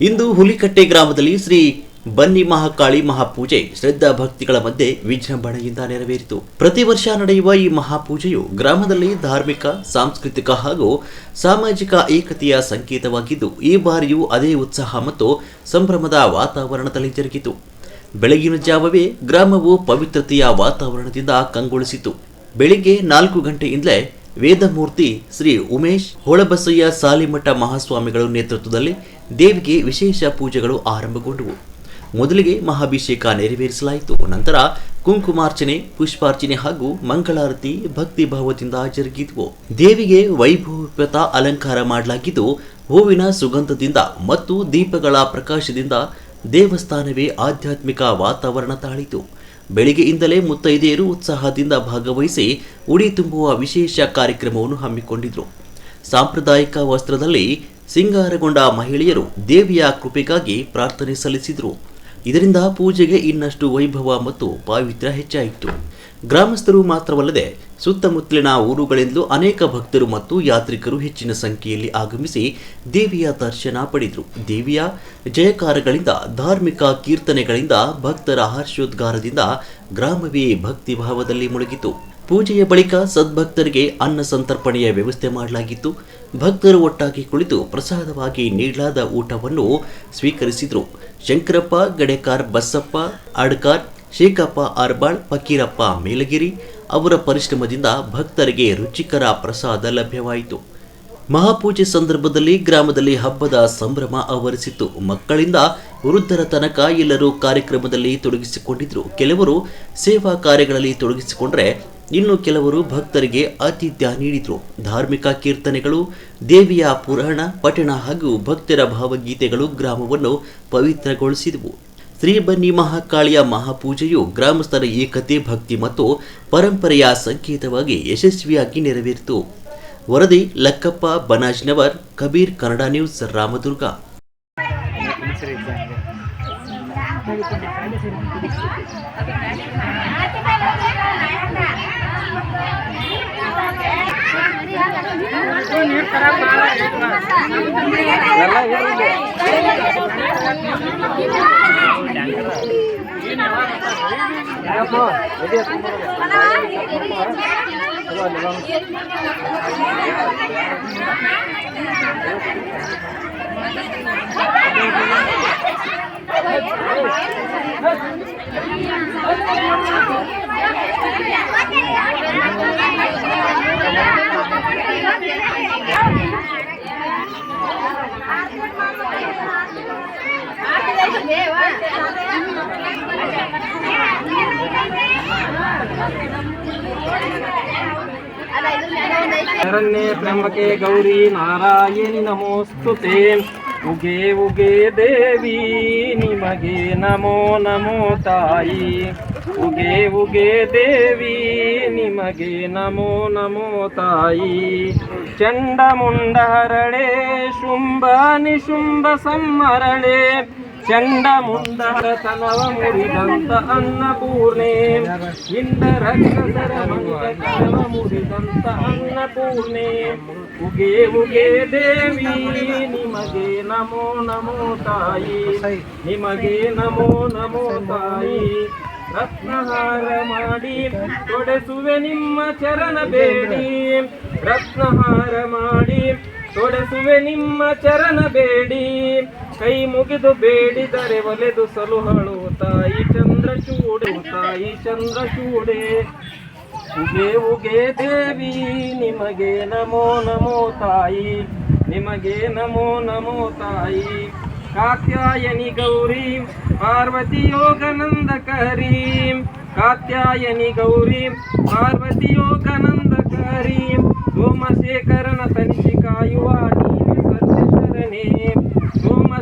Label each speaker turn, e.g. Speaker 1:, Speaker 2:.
Speaker 1: ಇಂದು ಹುಲಿಕಟ್ಟೆ ಗ್ರಾಮದಲ್ಲಿ ಶ್ರೀ ಬನ್ನಿ ಮಹಾಕಾಳಿ ಮಹಾಪೂಜೆ ಶ್ರದ್ಧಾ ಭಕ್ತಿಗಳ ಮಧ್ಯೆ ವಿಜೃಂಭಣೆಯಿಂದ ನೆರವೇರಿತು. ಪ್ರತಿ ವರ್ಷ ನಡೆಯುವ ಈ ಮಹಾಪೂಜೆಯು ಗ್ರಾಮದಲ್ಲಿ ಧಾರ್ಮಿಕ, ಸಾಂಸ್ಕೃತಿಕ ಹಾಗೂ ಸಾಮಾಜಿಕ ಏಕತೆಯ ಸಂಕೇತವಾಗಿದ್ದು, ಈ ಬಾರಿಯೂ ಅದೇ ಉತ್ಸಾಹ ಮತ್ತು ಸಂಭ್ರಮದ ವಾತಾವರಣದಲ್ಲಿ ಜರುಗಿತು. ಬೆಳಗಿನ ಜಾವವೇ ಗ್ರಾಮವು ಪವಿತ್ರತೆಯ ವಾತಾವರಣದಿಂದ ಕಂಗೊಳಿಸಿತು. ಬೆಳಿಗ್ಗೆ 4 ಗಂಟೆಯಿಂದಲೇ ವೇದಮೂರ್ತಿ ಶ್ರೀ ಉಮೇಶ್ ಹೊಳಬಸಯ್ಯ ಸಾಲಿಮಠ ಮಹಾಸ್ವಾಮಿಗಳು ನೇತೃತ್ವದಲ್ಲಿ ದೇವಿಗೆ ವಿಶೇಷ ಪೂಜೆಗಳು ಆರಂಭಗೊಂಡವು. ಮೊದಲಿಗೆ ಮಹಾಭಿಷೇಕ ನೆರವೇರಿಸಲಾಯಿತು. ನಂತರ ಕುಂಕುಮಾರ್ಚನೆ, ಪುಷ್ಪಾರ್ಚನೆ ಹಾಗೂ ಮಂಗಳಾರತಿ ಭಕ್ತಿ ಭಾವದಿಂದ ಜರುಗಿದವು. ದೇವಿಗೆ ವೈಭವೋಪೇತ ಅಲಂಕಾರ ಮಾಡಲಾಗಿದ್ದು, ಹೂವಿನ ಸುಗಂಧದಿಂದ ಮತ್ತು ದೀಪಗಳ ಪ್ರಕಾಶದಿಂದ ದೇವಸ್ಥಾನವೇ ಆಧ್ಯಾತ್ಮಿಕ ವಾತಾವರಣ ತಾಳಿತು. ಬೆಳಿಗ್ಗೆಯಿಂದಲೇ ಮುತ್ತೈದೆಯರು ಉತ್ಸಾಹದಿಂದ ಭಾಗವಹಿಸಿ ಉಡಿ ತುಂಬುವ ವಿಶೇಷ ಕಾರ್ಯಕ್ರಮವನ್ನು ಹಮ್ಮಿಕೊಂಡಿದ್ರು. ಸಾಂಪ್ರದಾಯಿಕ ವಸ್ತ್ರದಲ್ಲಿ ಸಿಂಗಾರಗೊಂಡ ಮಹಿಳೆಯರು ದೇವಿಯ ಕೃಪೆಗಾಗಿ ಪ್ರಾರ್ಥನೆ ಸಲ್ಲಿಸಿದರು. ಇದರಿಂದ ಪೂಜೆಗೆ ಇನ್ನಷ್ಟು ವೈಭವ ಮತ್ತು ಪಾವಿತ್ರ್ಯ ಹೆಚ್ಚಾಯಿತು. ಗ್ರಾಮಸ್ಥರು ಮಾತ್ರವಲ್ಲದೆ ಸುತ್ತಮುತ್ತಲಿನ ಊರುಗಳಿಂದಲೂ ಅನೇಕ ಭಕ್ತರು ಮತ್ತು ಯಾತ್ರಿಕರು ಹೆಚ್ಚಿನ ಸಂಖ್ಯೆಯಲ್ಲಿ ಆಗಮಿಸಿ ದೇವಿಯ ದರ್ಶನ ಪಡೆದರು. ದೇವಿಯ ಜಯಕಾರಗಳಿಂದ, ಧಾರ್ಮಿಕ ಕೀರ್ತನೆಗಳಿಂದ, ಭಕ್ತರ ಹರ್ಷೋದ್ಗಾರದಿಂದ ಗ್ರಾಮವೇ ಭಕ್ತಿಭಾವದಲ್ಲಿ ಮುಳುಗಿತು. ಪೂಜೆಯ ಬಳಿಕ ಸದ್ಭಕ್ತರಿಗೆ ಅನ್ನ ಸಂತರ್ಪಣೆಯ ವ್ಯವಸ್ಥೆ ಮಾಡಲಾಗಿತ್ತು. ಭಕ್ತರು ಒಟ್ಟಾಗಿ ಕುಳಿತು ಪ್ರಸಾದವಾಗಿ ನೀಡಲಾದ ಊಟವನ್ನು ಸ್ವೀಕರಿಸಿದರು. ಶಂಕರಪ್ಪ ಗಡೇಕಾರ್, ಬಸಪ್ಪ ಅಡ್ಕಾರ್, ಶೇಖಪ್ಪ ಅರ್ಬಾಳ್, ಫಕೀರಪ್ಪ ಮೇಲಗಿರಿ ಅವರ ಪರಿಶ್ರಮದಿಂದ ಭಕ್ತರಿಗೆ ರುಚಿಕರ ಪ್ರಸಾದ ಲಭ್ಯವಾಯಿತು. ಮಹಾಪೂಜೆ ಸಂದರ್ಭದಲ್ಲಿ ಗ್ರಾಮದಲ್ಲಿ ಹಬ್ಬದ ಸಂಭ್ರಮ ಆವರಿಸಿತ್ತು. ಮಕ್ಕಳಿಂದ ವೃದ್ಧರ ತನಕ ಎಲ್ಲರೂ ಕಾರ್ಯಕ್ರಮದಲ್ಲಿ ತೊಡಗಿಸಿಕೊಂಡಿದ್ದರು. ಕೆಲವರು ಸೇವಾ ಕಾರ್ಯಗಳಲ್ಲಿ ತೊಡಗಿಸಿಕೊಂಡರೆ ಇನ್ನು ಕೆಲವರು ಭಕ್ತರಿಗೆ ಆತಿಥ್ಯ ನೀಡಿದರು. ಧಾರ್ಮಿಕ ಕೀರ್ತನೆಗಳು, ದೇವಿಯ ಪುರಾಣ ಪಠಣ ಹಾಗೂ ಭಕ್ತರ ಭಾವಗೀತೆಗಳು ಗ್ರಾಮವನ್ನು ಪವಿತ್ರಗೊಳಿಸಿದವು. ಶ್ರೀ ಬನ್ನಿ ಮಹಾಕಾಳಿಯ ಮಹಾಪೂಜೆಯು ಗ್ರಾಮಸ್ಥರ ಏಕತೆ, ಭಕ್ತಿ ಮತ್ತು ಪರಂಪರೆಯ ಸಂಕೇತವಾಗಿ ಯಶಸ್ವಿಯಾಗಿ ನೆರವೇರಿತು. ವರದಿ ಲಕ್ಕಪ್ಪ ಬನಾಜ್ನವರ್, ಕಬೀರ್, ಕನ್ನಡ ನ್ಯೂಸ್, ರಾಮದುರ್ಗ.
Speaker 2: शरण्ये त्र्यंबके गौरी नारायणि नमोस्तुते उगे उगे देवी निಮಗೆ नमो नमो ताई उगे उगे देवी निಮಗೆ नमो नमो ताई चंडमुंड हरळे शुंभ निशुंभ सम्मरळे ಚಂಡಮುಂಡರ ತನವ ಮುರಿದಂತ ಅನ್ನಪೂರ್ಣೆ ಇಂದರಕ್ಷಸರ ಮಂಗಕರವ ಮುರಿದಂತ ಅನ್ನಪೂರ್ಣೆ ಉಗೆ ಉಗೆ ದೇವಿ ನಿಮಗೆ ನಮೋ ನಮೋ ತಾಯಿ ನಿಮಗೆ ನಮೋ ನಮೋ ತಾಯಿ ರತ್ನಹಾರ ಮಾಡಿ ತೊಡೆಸುವೆ ನಿಮ್ಮ ಚರಣ ಬೇಡಿ ರತ್ನಹಾರ ಮಾಡಿ ತೊಡೆಸುವೆ ನಿಮ್ಮ ಚರಣ ಬೇಡಿ ಕೈ ಮುಗಿದು ಬೇಡಿದರೆ ಒಲೆದು ಸಲುಹಳು ತಾಯಿ ಚಂದ್ರಚೂಡೆ ತಾಯಿ ಚಂದ್ರಚೂಡೆ ಉಗೆ ಉಗೆ ದೇವಿ ನಿಮಗೆ ನಮೋ ನಮೋ ತಾಯಿ ನಿಮಗೆ ನಮೋ ನಮೋ ತಾಯಿ ಕಾತ್ಯಾಯನಿ ಗೌರಿ ಪಾರ್ವತಿ ಯೋಗನಂದಕರಿ ಕಾತ್ಯಾಯನಿ ಗೌರಿ ಪಾರ್ವತಿ ಯೋಗನಂದಕರಿ ಸೋಮಶೇಖರನ ತನಿಸಿ ಕಾಯುವ ನೀನೆ ಸತ್ಯಶರಣೆ ಸೋಮ